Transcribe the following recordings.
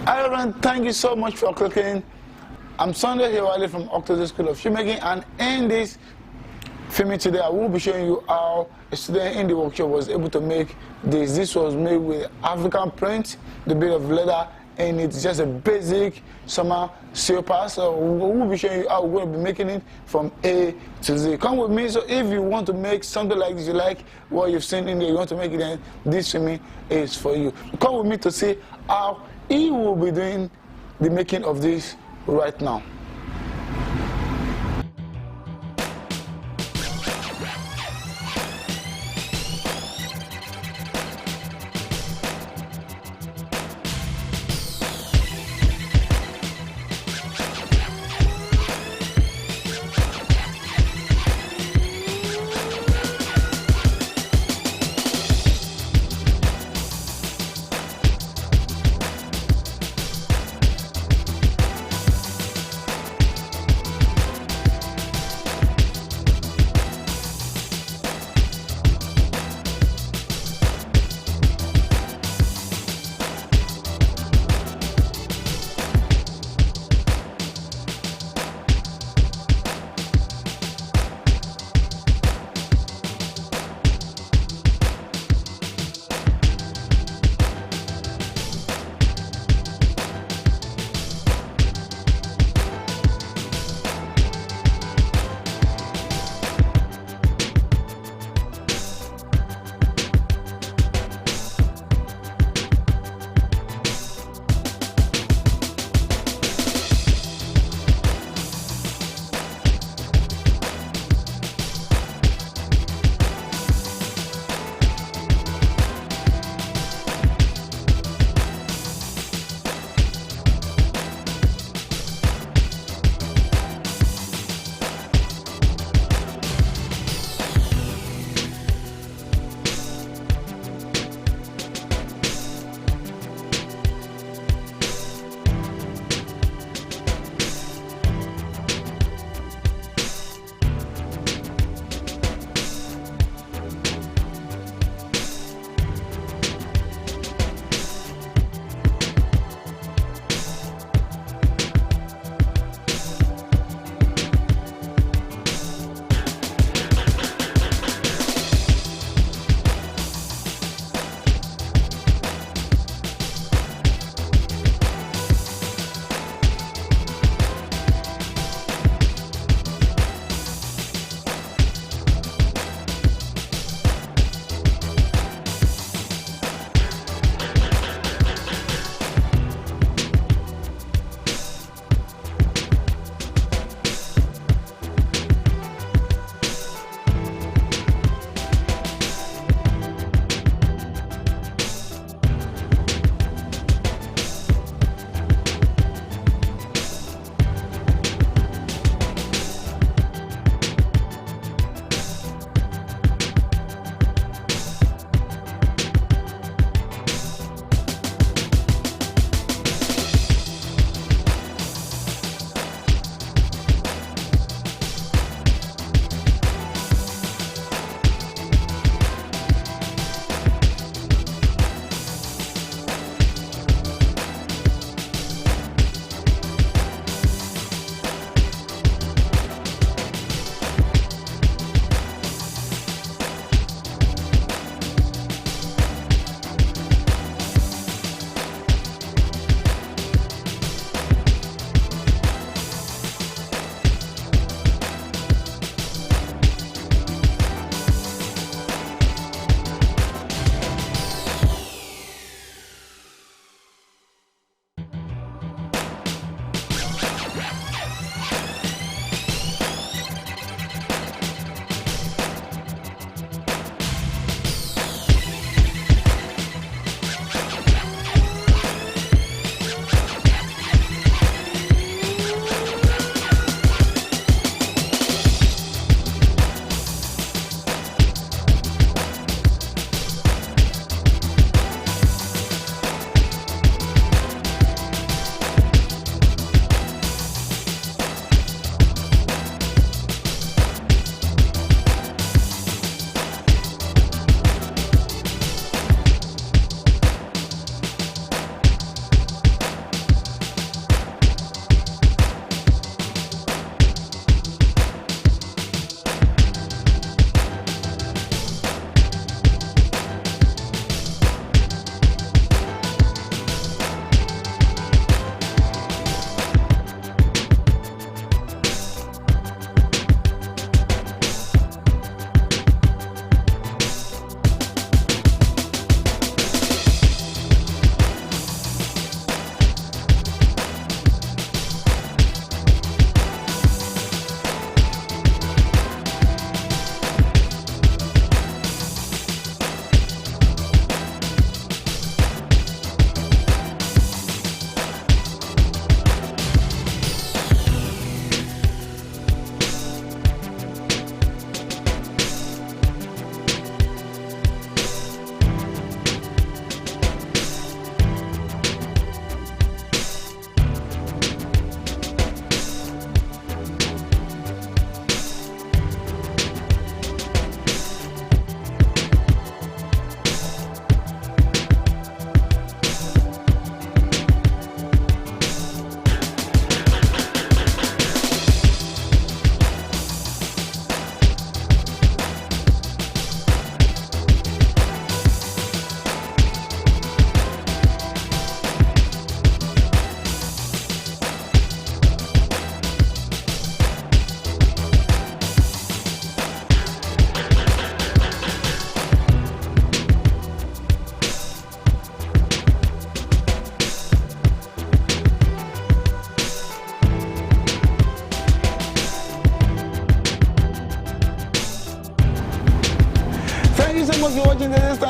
Hi everyone, thank you so much for clicking. I'm Sunday Hewale from Octoxii School of Shoemaking, and in this filming today I will be showing you how a student in the workshop was able to make this. This was made with African print, the bit of leather, and it's just a basic summer silver. So we will be showing you how we're going to be making it from A to Z. Come with me. So if you want to make something like this, you like what you've seen in there, you want to make it, then this filming is for you. Come with me to see how he will be doing the making of this right now.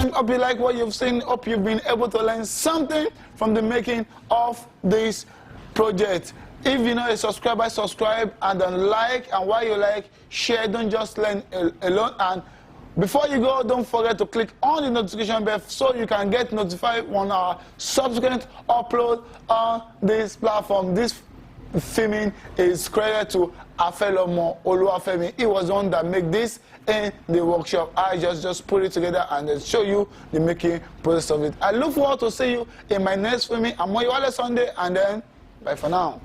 time. Hope you like what you've seen. Hope you've been able to learn something from the making of this project. If you're not a subscriber, subscribe and then like, and while you like, share. Don't just learn alone. And before you go, don't forget to click on the notification bell so you can get notified when our subsequent upload on this platform. This filming is credited to Afelomo Oluwafemi. He was the one that made this in the workshop. I just put it together and then show you the making process of it. I look forward to see you in my next filming. I'm Moyole Sunday, and then bye for now.